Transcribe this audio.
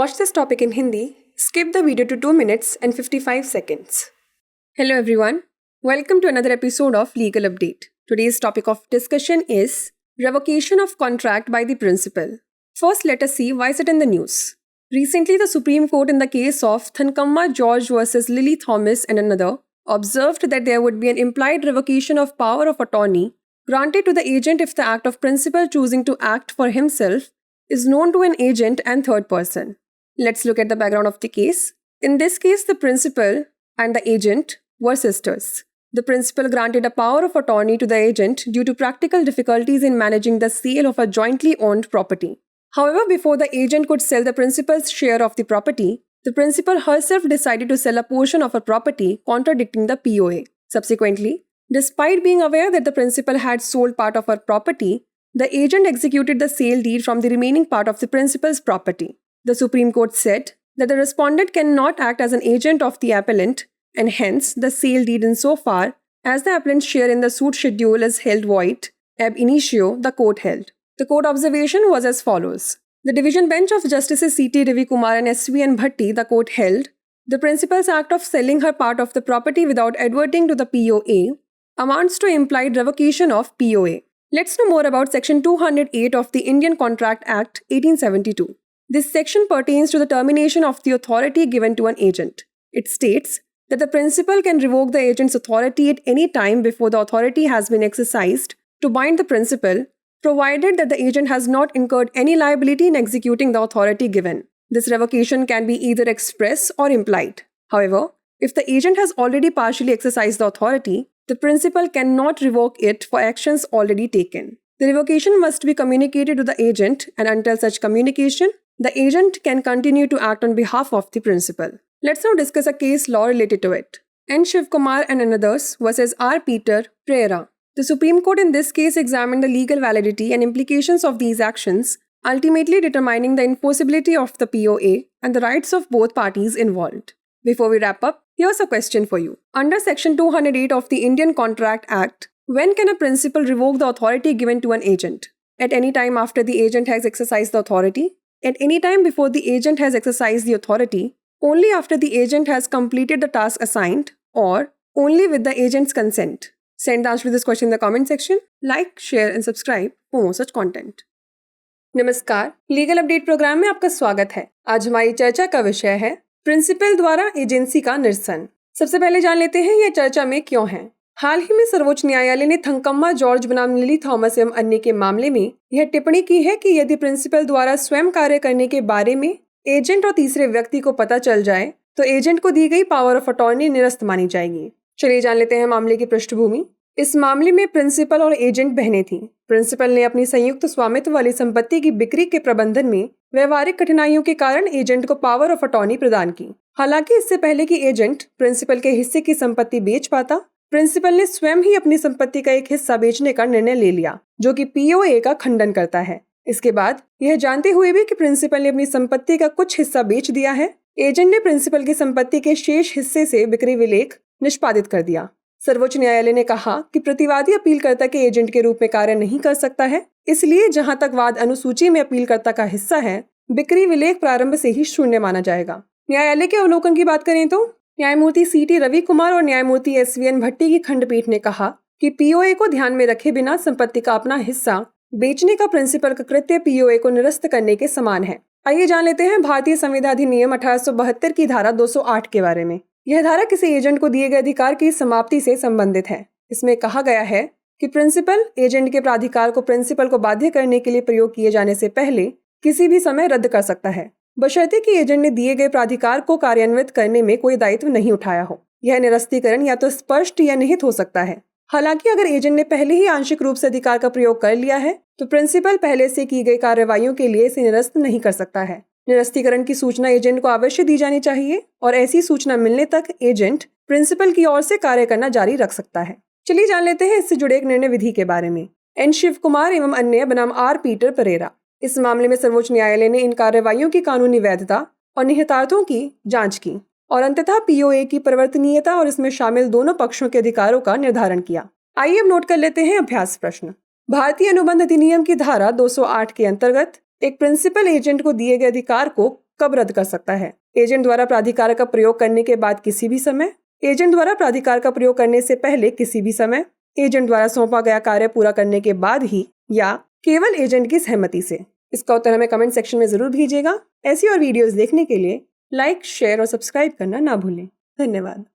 watch this topic in Hindi, skip the video to 2 minutes and 55 seconds. Hello everyone, welcome to another episode of Legal Update. Today's topic of discussion is revocation of contract by the principal. First, let us see why is it in the news. Recently, the Supreme Court in the case of Thankamma George versus Lily Thomas and another observed that there would be an implied revocation of power of attorney granted to the agent if the act of principal choosing to act for himself is known to an agent and third person. Let's look at the background of the case. In this case, the principal and the agent were sisters. The principal granted a power of attorney to the agent due to practical difficulties in managing the sale of a jointly owned property. However, before the agent could sell the principal's share of the property, the principal herself decided to sell a portion of her property, contradicting the POA. Subsequently, despite being aware that the principal had sold part of her property, the agent executed the sale deed from the remaining part of the principal's property. The Supreme Court said that the respondent cannot act as an agent of the appellant, and hence the sale deed insofar as the appellant's share in the suit schedule is held void, ab initio, the court held. The court observation was as follows. The Division Bench of Justices C.T. Ravikumar and S.V.N. Bhatti, the court held, the principal's act of selling her part of the property without adverting to the POA amounts to implied revocation of POA. Let's know more about Section 208 of the Indian Contract Act 1872. This section pertains to the termination of the authority given to an agent. It states that the principal can revoke the agent's authority at any time before the authority has been exercised to bind the principal, provided that the agent has not incurred any liability in executing the authority given. This revocation can be either express or implied. However, if the agent has already partially exercised the authority, the principal cannot revoke it for actions already taken. The revocation must be communicated to the agent, and until such communication, the agent can continue to act on behalf of the principal. Let's now discuss a case law related to it. N. Shivkumar and others versus R. Peter Pereira. The Supreme Court in this case examined the legal validity and implications of these actions, ultimately determining the enforceability of the POA and the rights of both parties involved. Before we wrap up, here's a question for you. Under Section 208 of the Indian Contract Act, when can a principal revoke the authority given to an agent? At any time after the agent has exercised the authority? At any time before the agent has exercised the authority? Only after the agent has completed the task assigned? Or only with the agent's consent? Send the answer to this question in the comment section. Like, share and subscribe for more such content. नमस्कार, legal update programme में आपका स्वागत है। आज हमारी चर्चा का विषय है प्रिंसिपल द्वारा एजेंसी का निरसन। सबसे पहले जान लेते हैं यह चर्चा में क्यों है। हाल ही में सर्वोच्च न्यायालय ने थंकम्मा जॉर्ज बनाम लिली थॉमस एवं अन्य के मामले में यह टिप्पणी की है कि यदि प्रिंसिपल द्वारा स्वयं कार्य करने के बारे में एजेंट और तीसरे व्यक्ति को पता चल जाए तो एजेंट को दी गई पावर ऑफ अटॉर्नी निरस्त मानी जाएगी। चलिए जान लेते हैं मामले की पृष्ठभूमि। इस मामले में प्रिंसिपल और एजेंट बहनें थीं। प्रिंसिपल ने अपनी संयुक्त स्वामित्व वाली संपत्ति की बिक्री के प्रबंधन में व्यवहारिक कठिनाइयों के कारण एजेंट को पावर ऑफ अटॉर्नी प्रदान की। हालांकि इससे पहले कि एजेंट प्रिंसिपल के हिस्से की संपत्ति बेच पाता, प्रिंसिपल ने स्वयं ही अपनी संपत्ति का एक हिस्सा बेचने का निर्णय ले लिया, जो कि POA का खंडन करता है। इसके बाद यह जानते हुए भी कि प्रिंसिपल ने अपनी संपत्ति का कुछ हिस्सा बेच दिया है, एजेंट ने प्रिंसिपल की संपत्ति के शेष हिस्से से बिक्री विलेख निष्पादित कर दिया। सर्वोच्च न्यायालय ने कहा कि प्रतिवादी अपीलकर्ता के एजेंट के रूप में कार्य नहीं कर सकता है, इसलिए जहां तक वाद अनुसूची में अपीलकर्ता का हिस्सा है, बिक्री विलेख प्रारंभ से ही शून्य माना जाएगा। न्यायालय के अवलोकन की बात करें तो न्यायमूर्ति C.T. रविकुमार और न्यायमूर्ति S.V.N. भट्टी की खंडपीठ ने कहा कि POA को ध्यान में रखे बिना संपत्ति का अपना हिस्सा बेचने का प्रिंसिपल का कृत्य POA को निरस्त करने के समान है। आइए जान लेते हैं भारतीय संविधान अधिनियम 1872 की धारा 208 के बारे में। यह धारा किसी एजेंट को दिए गए अधिकार की समाप्ति से संबंधित है। इसमें कहा गया है कि प्रिंसिपल एजेंट के प्राधिकार को प्रिंसिपल को बाध्य करने के लिए प्रयोग किए जाने से पहले किसी भी समय रद्द कर सकता है, बशर्ते कि एजेंट ने दिए गए प्राधिकार को कार्यान्वित करने में कोई दायित्व नहीं उठाया हो। यह निरस्तीकरण या तो स्पष्ट या निहित हो सकता है। हालांकि अगर एजेंट ने पहले ही आंशिक रूप से अधिकार का प्रयोग कर लिया है तो प्रिंसिपल पहले से की गई कार्रवाइयों के लिए इसे निरस्त नहीं कर सकता है। निरस्तीकरण की सूचना एजेंट को अवश्य दी जानी चाहिए और ऐसी सूचना मिलने तक एजेंट प्रिंसिपल की ओर से कार्य करना जारी रख सकता है। चलिए जान लेते हैं इससे जुड़े एक निर्णय विधि के बारे में। एन. शिवकुमार एवं अन्य बनाम R. पीटर परेरा। इस मामले में सर्वोच्च न्यायालय ने इन कार्रवाइयों की कानूनी वैधता और निहितार्थों की जांच की और अंततः POA की परिवर्तनीयता और इसमें शामिल दोनों पक्षों के अधिकारों का निर्धारण किया। आइए अब नोट कर लेते हैं अभ्यास प्रश्न। भारतीय अनुबंध अधिनियम की धारा 208 के अंतर्गत एक प्रिंसिपल एजेंट को दिए गए अधिकार को कब रद्द कर सकता है? एजेंट द्वारा प्राधिकार का प्रयोग करने के बाद किसी भी समय, एजेंट द्वारा प्राधिकार का प्रयोग करने से पहले किसी भी समय, एजेंट द्वारा सौंपा गया कार्य पूरा करने के बाद ही, या केवल एजेंट की सहमति से? इसका उत्तर हमें कमेंट सेक्शन में जरूर भेजिएगा। ऐसी और वीडियोस देखने के लिए लाइक, शेयर और सब्सक्राइब करना ना भूलें। धन्यवाद।